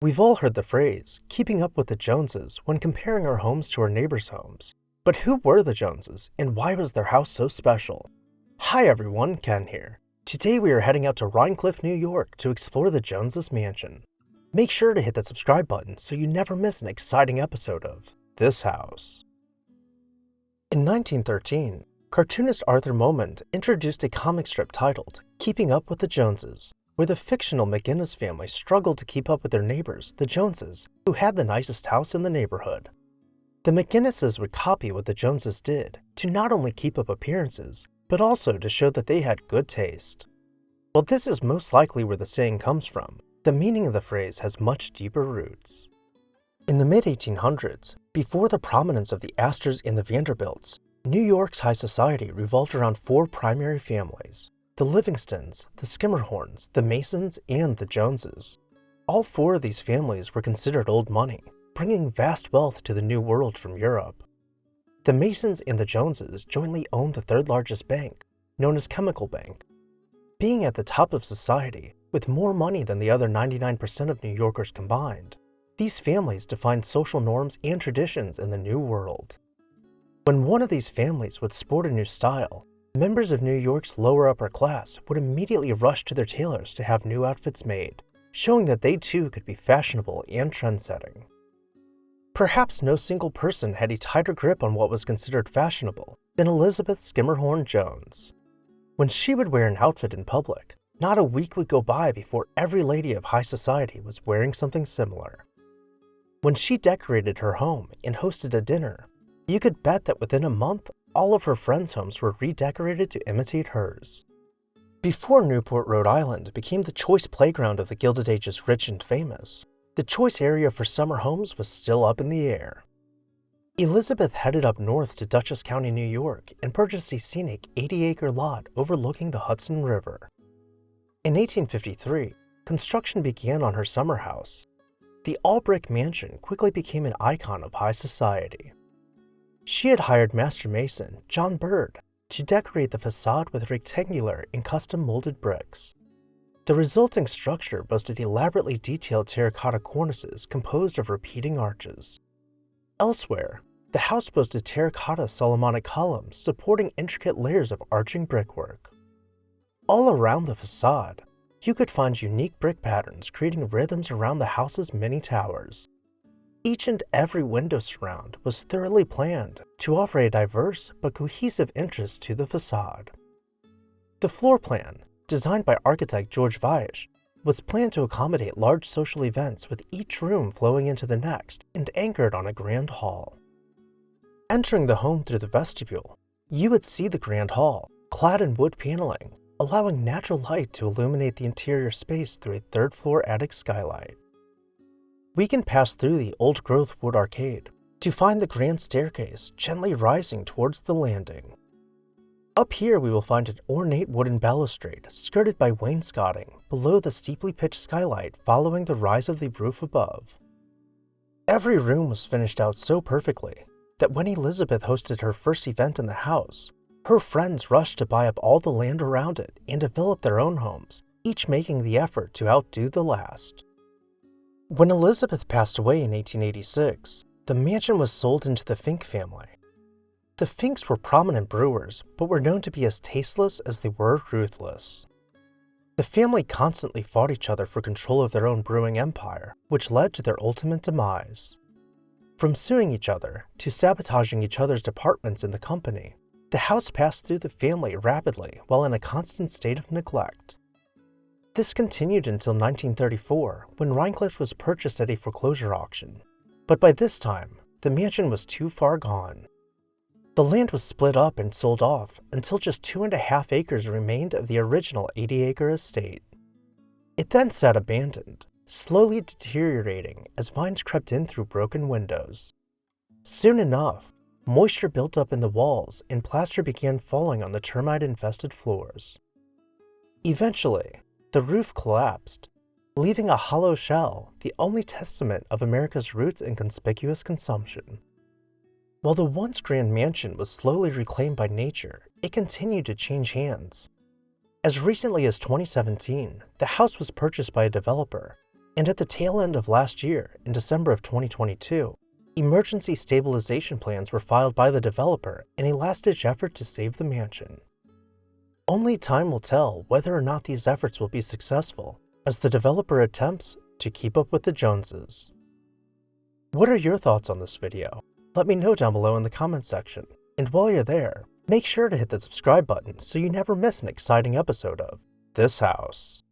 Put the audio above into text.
We've all heard the phrase, keeping up with the Joneses, when comparing our homes to our neighbors' homes. But who were the Joneses, and why was their house so special? Hi everyone, Ken here. Today we are heading out to Rhinebeck, New York to explore the Joneses mansion. Make sure to hit that subscribe button so you never miss an exciting episode of This House. In 1913, cartoonist Arthur Momand introduced a comic strip titled Keeping Up with the Joneses, where the fictional McGinnis family struggled to keep up with their neighbors, the Joneses, who had the nicest house in the neighborhood. The McGinnises would copy what the Joneses did to not only keep up appearances, but also to show that they had good taste. While this is most likely where the saying comes from, the meaning of the phrase has much deeper roots. In the mid-1800s, before the prominence of the Astors and the Vanderbilts, New York's high society revolved around four primary families: the Livingstons, the Skimmerhorns, the Masons, and the Joneses. All four of these families were considered old money, bringing vast wealth to the New World from Europe. The Masons and the Joneses jointly owned the third largest bank, known as Chemical Bank. Being at the top of society, with more money than the other 99% of New Yorkers combined, these families defined social norms and traditions in the New World. When one of these families would sport a new style, members of New York's lower upper class would immediately rush to their tailors to have new outfits made, showing that they too could be fashionable and trend-setting. Perhaps no single person had a tighter grip on what was considered fashionable than Elizabeth Skimmerhorn Jones. When she would wear an outfit in public, not a week would go by before every lady of high society was wearing something similar. When she decorated her home and hosted a dinner, you could bet that within a month, all of her friends' homes were redecorated to imitate hers. Before Newport, Rhode Island became the choice playground of the Gilded Age's rich and famous, the choice area for summer homes was still up in the air. Elizabeth headed up north to Dutchess County, New York, and purchased a scenic 80-acre lot overlooking the Hudson River. In 1853, construction began on her summer house. The all-brick mansion quickly became an icon of high society. She had hired master mason John Bird to decorate the facade with rectangular and custom-molded bricks. The resulting structure boasted elaborately detailed terracotta cornices composed of repeating arches. Elsewhere, the house boasted terracotta Solomonic columns supporting intricate layers of arching brickwork. All around the facade, you could find unique brick patterns creating rhythms around the house's many towers. Each and every window surround was thoroughly planned to offer a diverse but cohesive interest to the facade. The floor plan, designed by architect George Weiss, was planned to accommodate large social events with each room flowing into the next and anchored on a grand hall. Entering the home through the vestibule, you would see the grand hall, clad in wood paneling, allowing natural light to illuminate the interior space through a third-floor attic skylight. We can pass through the old-growth wood arcade to find the grand staircase gently rising towards the landing. Up here we will find an ornate wooden balustrade skirted by wainscoting below the steeply pitched skylight following the rise of the roof above. Every room was finished out so perfectly that when Elizabeth hosted her first event in the house, her friends rushed to buy up all the land around it and develop their own homes, each making the effort to outdo the last. When Elizabeth passed away in 1886, the mansion was sold into the Fink family. The Finks were prominent brewers, but were known to be as tasteless as they were ruthless. The family constantly fought each other for control of their own brewing empire, which led to their ultimate demise. From suing each other to sabotaging each other's departments in the company, the house passed through the family rapidly while in a constant state of neglect. This continued until 1934, when Rhinecliff was purchased at a foreclosure auction, but by this time, the mansion was too far gone. The land was split up and sold off until just 2.5 acres remained of the original 80-acre estate. It then sat abandoned, slowly deteriorating as vines crept in through broken windows. Soon enough, moisture built up in the walls and plaster began falling on the termite-infested floors. Eventually, the roof collapsed, leaving a hollow shell, the only testament of America's roots in conspicuous consumption. While the once grand mansion was slowly reclaimed by nature, it continued to change hands. As recently as 2017, the house was purchased by a developer, and at the tail end of last year, in December of 2022, emergency stabilization plans were filed by the developer in a last-ditch effort to save the mansion. Only time will tell whether or not these efforts will be successful, as the developer attempts to keep up with the Joneses. What are your thoughts on this video? Let me know down below in the comments section, and while you're there, make sure to hit the subscribe button so you never miss an exciting episode of This House.